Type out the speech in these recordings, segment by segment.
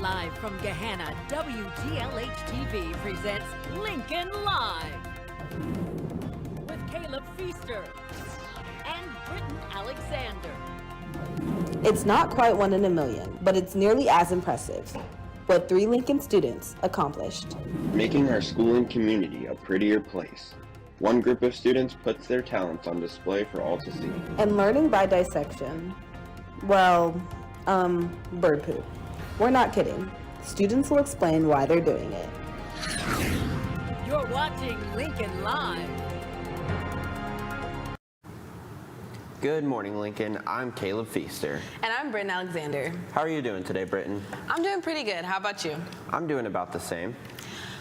Live from Gahanna, WGLH-TV presents Lincoln Live with Caleb Feaster and Britton Alexander. It's not quite 1 in a million, but it's nearly as impressive what 3 Lincoln students accomplished. Making our school and community a prettier place. One group of students puts their talents on display for all to see. And learning by dissection. Well, bird poop. We're not kidding. Students will explain why they're doing it. You're watching Lincoln Live. Good morning, Lincoln. I'm Caleb Feaster. And I'm Britton Alexander. How are you doing today, Britton? I'm doing pretty good. How about you? I'm doing about the same.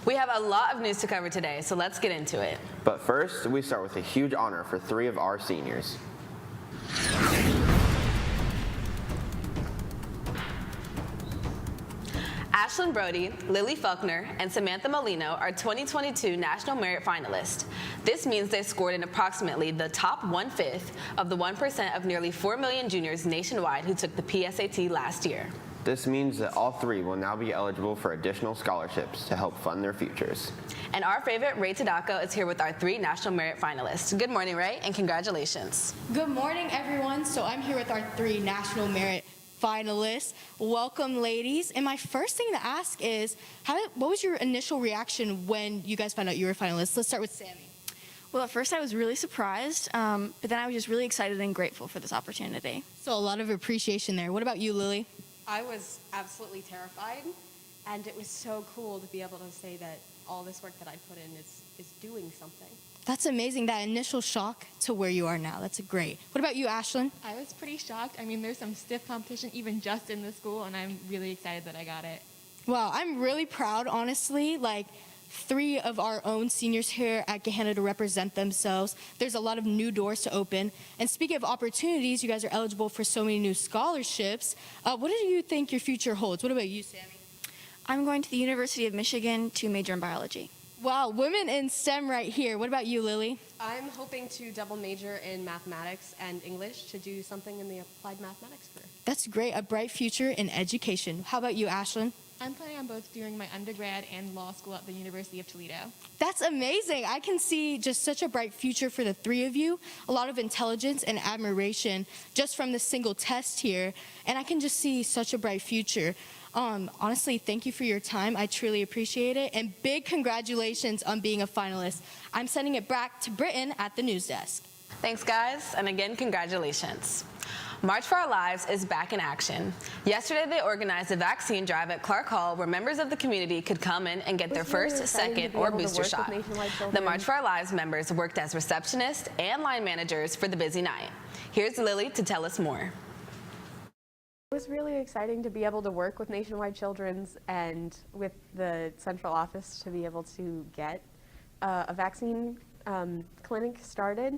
We have a lot of news to cover today, so let's get into it. But first, we start with a huge honor for 3 of our seniors. Ashlyn Brody, Lily Faulkner, and Samantha Molino are 2022 National Merit finalists. This means they scored in approximately the top 1/5 of the 1% of nearly 4 million juniors nationwide who took the PSAT last year. This means that all 3 will now be eligible for additional scholarships to help fund their futures. And our favorite, Ray Tadako, is here with our 3 National Merit finalists. Good morning, Ray, and congratulations. Good morning, everyone. So I'm here with our 3 National Merit finalists. Welcome, ladies. And my first thing to ask is, what was your initial reaction when you guys found out you were finalists? Let's start with Sammy. Well, at first I was really surprised, but then I was just really excited and grateful for this opportunity. So a lot of appreciation there. What about you, Lily? I was absolutely terrified, and it was so cool to be able to say that all this work that I put in is doing something. That's amazing, that initial shock to where you are now. That's great. What about you, Ashlyn? I was pretty shocked. I mean, there's some stiff competition even just in the school, and I'm really excited that I got it. Wow, I'm really proud, honestly. Like, 3 of our own seniors here at Gahanna to represent themselves. There's a lot of new doors to open. And speaking of opportunities, you guys are eligible for so many new scholarships. What do you think your future holds? What about you, Sammy? I'm going to the University of Michigan to major in biology. Wow, women in STEM right here. What about you, Lily? I'm hoping to double major in mathematics and English to do something in the applied mathematics career. That's great, a bright future in education. How about you, Ashlyn? I'm planning on both doing my undergrad and law school at the University of Toledo. That's amazing. I can see just such a bright future for the 3 of you. A lot of intelligence and admiration just from this single test here. And I can just see such a bright future. Honestly, thank you for your time. I truly appreciate it. And big congratulations on being a finalist. I'm sending it back to Britton at the news desk. Thanks, guys, and again, congratulations. March for Our Lives is back in action. Yesterday, they organized a vaccine drive at Clark Hall where members of the community could come in and get their first, second, or booster shot. The March for Our Lives members worked as receptionists and line managers for the busy night. Here's Lily to tell us more. It was really exciting to be able to work with Nationwide Children's and with the central office to be able to get a vaccine clinic started.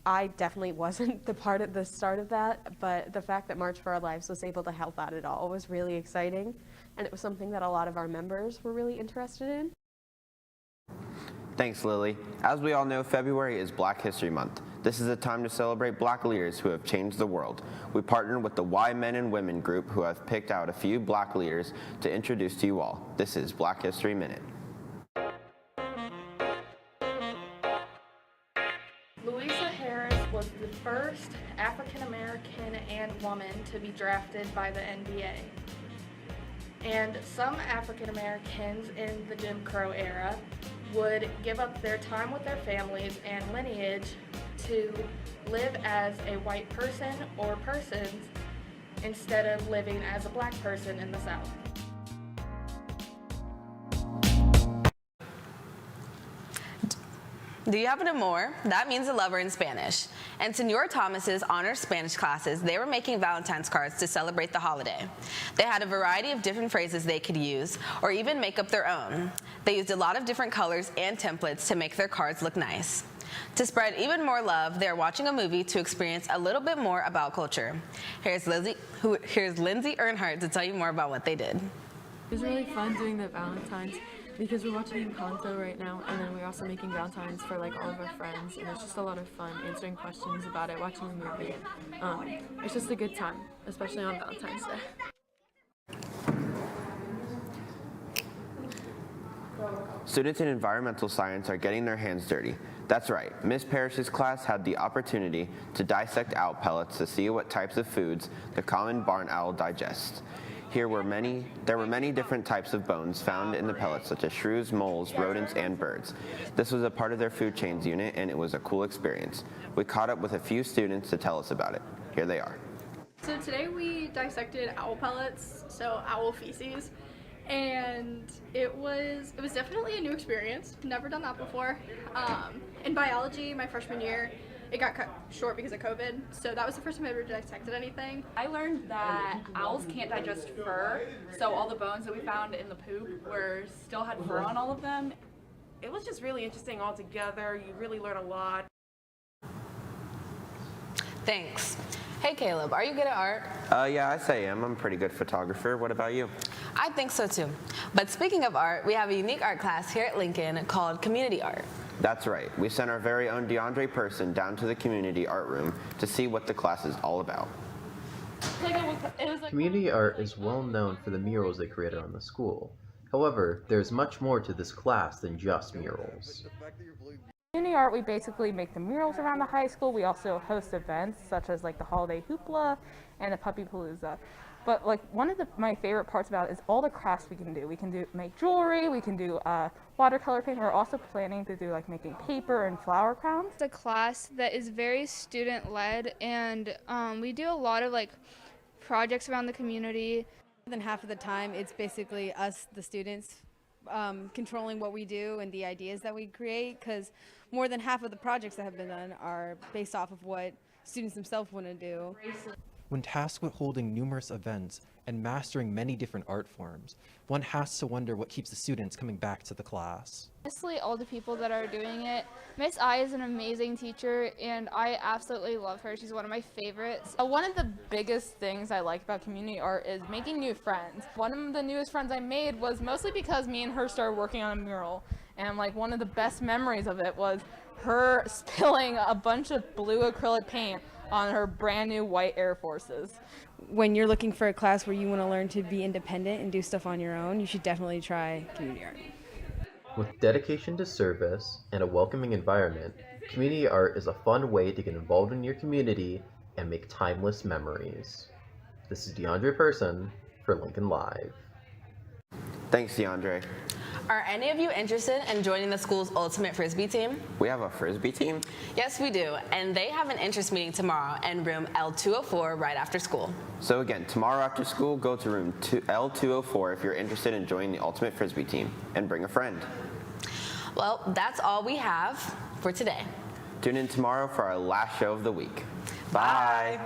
I definitely wasn't the part at the start of that, but the fact that March for Our Lives was able to help out at all was really exciting, and it was something that a lot of our members were really interested in. Thanks, Lily. As we all know, February is Black History Month. This is a time to celebrate Black leaders who have changed the world. We partnered with the Why Men and Women group who have picked out a few Black leaders to introduce to you all. This is Black History Minute. Was the first African American and woman to be drafted by the NBA. And some African Americans in the Jim Crow era would give up their time with their families and lineage to live as a white person or persons instead of living as a Black person in the South. Do you happen to more? That means a lover in Spanish. And Senor Thomas's honors Spanish classes, they were making Valentine's cards to celebrate the holiday. They had a variety of different phrases they could use, or even make up their own. They used a lot of different colors and templates to make their cards look nice. To spread even more love, they're watching a movie to experience a little bit more about culture. Here's Lindsay Earnhardt to tell you more about what they did. It was really fun doing the Valentines. because we're watching Encanto right now, and then we're also making Valentines for like all of our friends, and it's just a lot of fun answering questions about it, watching the movie. It's just a good time, especially on Valentine's Day. Students in environmental science are getting their hands dirty. That's right, Miss Parrish's class had the opportunity to dissect owl pellets to see what types of foods the common barn owl digests. There were many different types of bones found in the pellets, such as shrews, moles, rodents, and birds. This was a part of their food chains unit, and it was a cool experience. We caught up with a few students to tell us about it. Here they are. So today we dissected owl pellets, so owl feces, and it was definitely a new experience. Never done that before. In biology, my freshman year, it got cut short because of COVID, so that was the first time I ever dissected anything. I learned that owls can't digest fur, so all the bones that we found in the poop still had fur on all of them. It was just really interesting altogether. You really learn a lot. Thanks. Hey Caleb, are you good at art? Yeah, I say I'm a pretty good photographer. What about you? I think so too. But speaking of art, we have a unique art class here at Lincoln called Community Art. That's right. We sent our very own DeAndre Person down to the community art room to see what the class is all about. Community art is well known for the murals they create around the school. However, there's much more to this class than just murals. Community art, we basically make the murals around the high school. We also host events such as like the Holiday Hoopla and the Puppy Palooza. But like one of my favorite parts about it is all the crafts we can do. We can make jewelry, we can do watercolor paint. We're also planning to do like making paper and flower crowns. It's a class that is very student-led, and we do a lot of like projects around the community. More than half of the time, it's basically us, the students, controlling what we do and the ideas that we create, because more than half of the projects that have been done are based off of what students themselves want to do. When tasked with holding numerous events and mastering many different art forms, one has to wonder what keeps the students coming back to the class. Honestly, all the people that are doing it. Miss I is an amazing teacher, and I absolutely love her. She's one of my favorites. One of the biggest things I like about community art is making new friends. One of the newest friends I made was mostly because me and her started working on a mural, and like one of the best memories of it was her spilling a bunch of blue acrylic paint on her brand new white Air Forces. When you're looking for a class where you want to learn to be independent and do stuff on your own, you should definitely try community art. With dedication to service and a welcoming environment, community art is a fun way to get involved in your community and make timeless memories. This is DeAndre Person for Lincoln Live. Thanks, DeAndre. Are any of you interested in joining the school's ultimate Frisbee team? We have a Frisbee team? Yes, we do, and they have an interest meeting tomorrow in room L204 right after school. So again, tomorrow after school, go to room L204 if you're interested in joining the ultimate Frisbee team, and bring a friend. Well, that's all we have for today. Tune in tomorrow for our last show of the week. Bye.